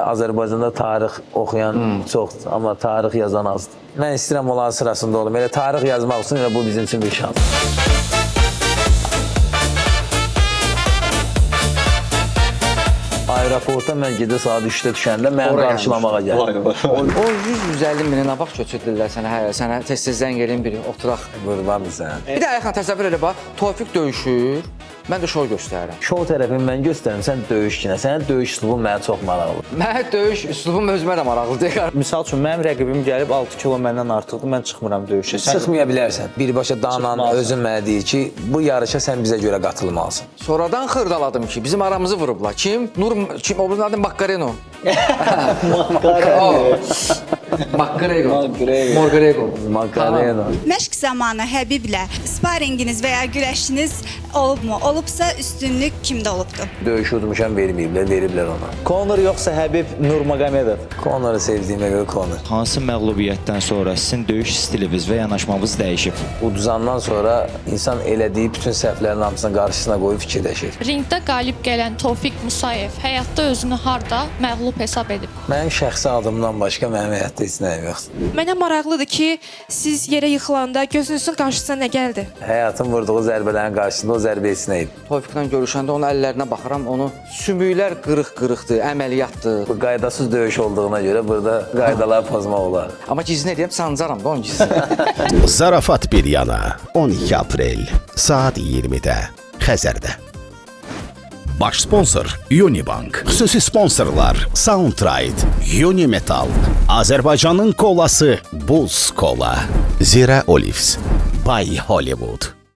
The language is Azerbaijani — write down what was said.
Azərbaycanda tarix oxuyan çoxdur, amma tarix yazan azdır. Mən istəyirəm onların sırasında olum. Elə tarix yazmaq üçün elə bu bizim üçün bir şans. Aeroportda mən gecə saat 3-də düşəndə məni qarşılamağa gəldi. O 100-150 minə nə vaxt götürdülər sənə tez-tez zəng eləyim biri, oturaq. Qurbandır sən. Bir də Ayxan təsəvvür elə bax, Tofiq döyüşür, mən də şov göstərirəm. Şov tərəfini mən göstərim, sən döyüş kinə. Sənin döyüş üslubun mənə çox maraqlıdır. Mənə döyüş üslubum özümə də maraqlıdır. Misal üçün, mənim rəqibim gəlib 6 kilo məndən artıqdır, mən çıxmıram döyüşə. Çıxmaya bilərsən. Birbaşa Danan özün mənə deyir ki, bu yarışa sən bizə görə qatılmalısın. Sonradan xırdaladım ki, bizim aramızı vurublar. Kim? Kim? O birinin adı Makkareno. Makkareno. Məşq zamanı Həbiblə sparinginiz və ya güləşiniz olubmu? Olubsa üstünlük kimdə olubdu? Döyüş udmuşam, veriblər ona. Conor yoxsa Həbib Nurmagomedov? Conor'u sevdiyimə görə Conor. Hansı məğlubiyyətdən sonra sizin döyüş stiliniz və yanaşmamız dəyişib? Uduzandan sonra insan elədiyi bütün səhvlərin hamısını qarşısına qoyub fikirləşir. Ringdə qalib gələn Tofiq Musayev həyatda özünü harda məğlub hesab edib? Mənim şəxsi adımdan başqa mənim həyatda heç nəyim yoxdur. Mənə maraqlıdır ki, siz yerə yıxılanda gözünüzün qarşısına nə gəldi? Həyatın vurduğu zərbələrin qarşısında o zərbə heç nə idi. Tofiqlə görüşəndə onun əllərinə baxıram, onu sümüklər qırıq-qırıqdır, əməliyyatdır. Bu qaydasız döyüş olduğuna görə burada qaydalar pozmaq olar. Amma gizli deyəm, sancaram da onun gizli. Zarafat bir yana 12 aprel saat 20-də Xəzərdə. Baş sponsor Unibank. Xüsusi sponsorlar Soundtride, Unimetal, Azərbaycanın kolası Buz Kola, Zira Olives, Bay Hollywood.